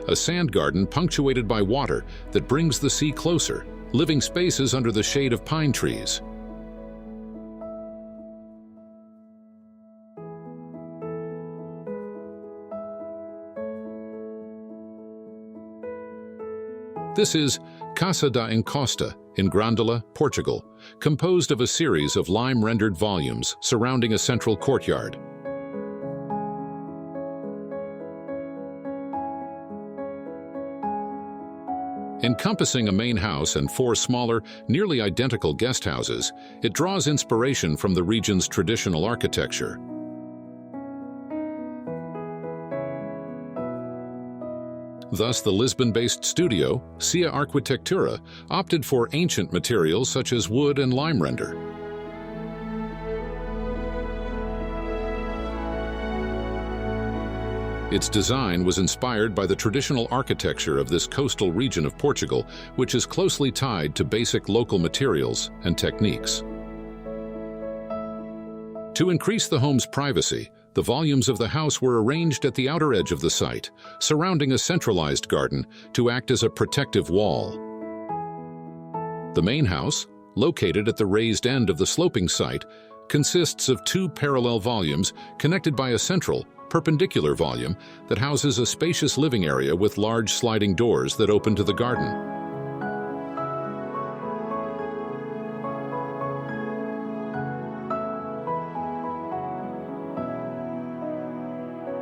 a sand garden punctuated by water that brings the sea closer, living spaces under the shade of pine trees. This is Casa da Encosta in Grândola, Portugal, composed of a series of lime-rendered volumes surrounding a central courtyard. Encompassing a main house and 4 smaller, nearly identical guest houses, it draws inspiration from the region's traditional architecture. Thus, the Lisbon-based studio, Arquitectura, opted for ancient materials such as wood and lime render. Its design was inspired by the traditional architecture of this coastal region of Portugal, which is closely tied to basic local materials and techniques. To increase the home's privacy, the volumes of the house were arranged at the outer edge of the site, surrounding a centralized garden to act as a protective wall. The main house, located at the raised end of the sloping site, consists of 2 parallel volumes connected by a central, perpendicular volume that houses a spacious living area with large sliding doors that open to the garden.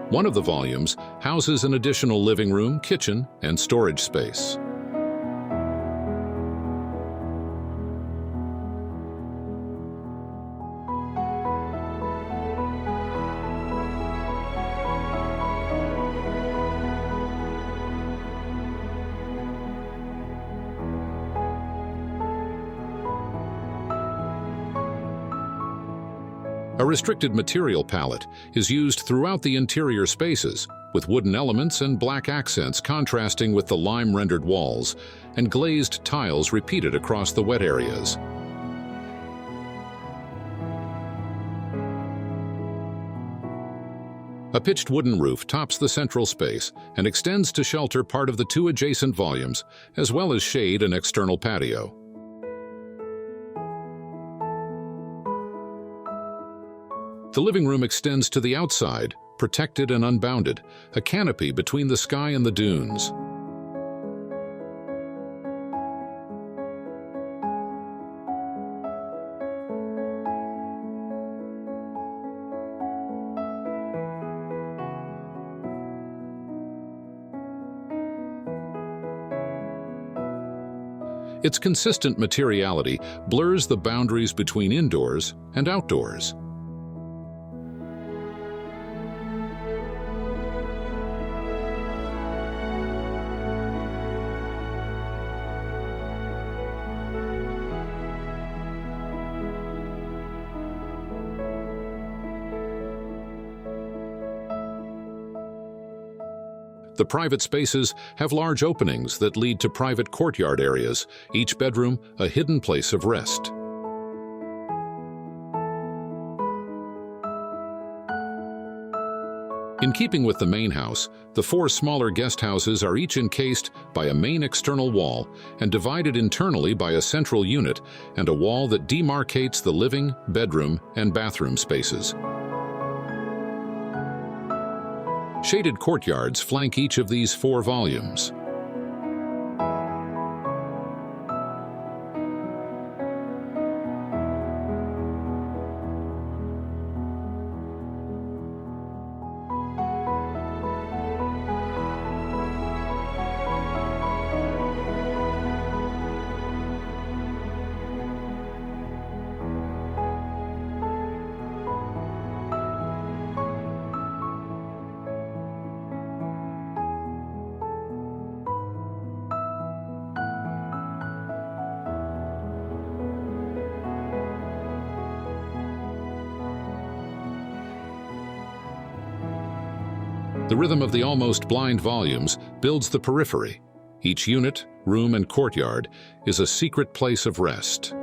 One of the volumes houses an additional living room, kitchen, and storage space. A restricted material palette is used throughout the interior spaces, with wooden elements and black accents contrasting with the lime-rendered walls, and glazed tiles repeated across the wet areas. A pitched wooden roof tops the central space and extends to shelter part of the 2 adjacent volumes, as well as shade an external patio. The living room extends to the outside, protected and unbounded, a canopy between the sky and the dunes. Its consistent materiality blurs the boundaries between indoors and outdoors. The private spaces have large openings that lead to private courtyard areas, each bedroom a hidden place of rest. In keeping with the main house, the 4 smaller guest houses are each encased by a main external wall and divided internally by a central unit and a wall that demarcates the living, bedroom, and bathroom spaces. Shaded courtyards flank each of these 4 volumes. The rhythm of the almost blind volumes builds the periphery. Each unit, room, and courtyard is a secret place of rest.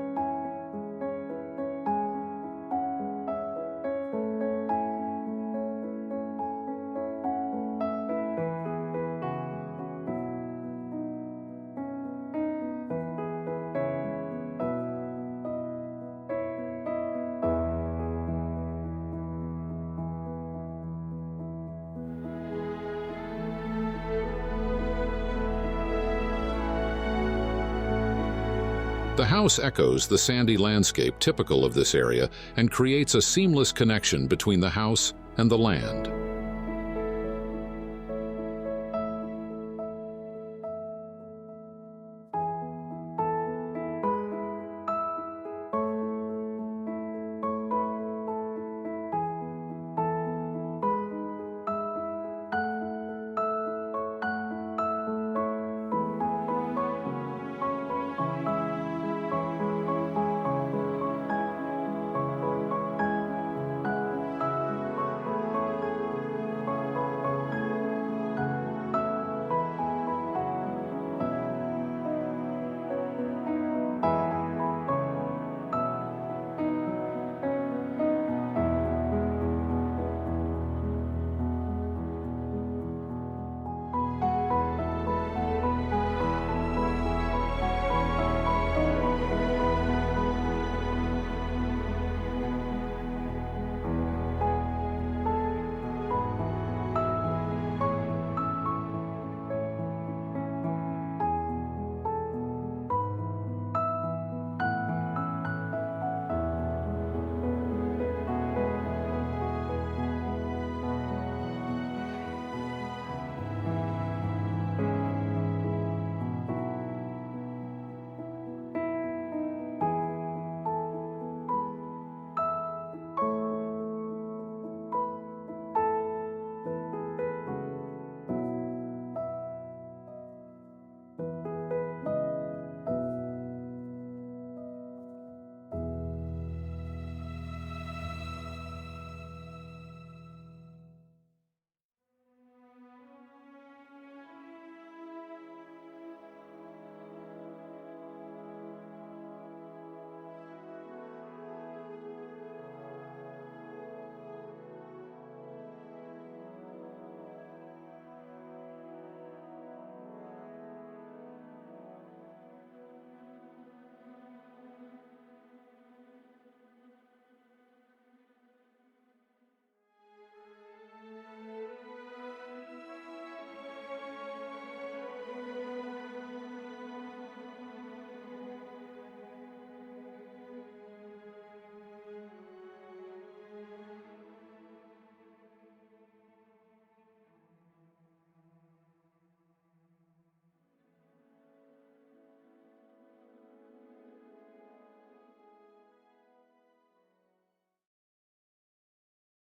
The house echoes the sandy landscape typical of this area and creates a seamless connection between the house and the land.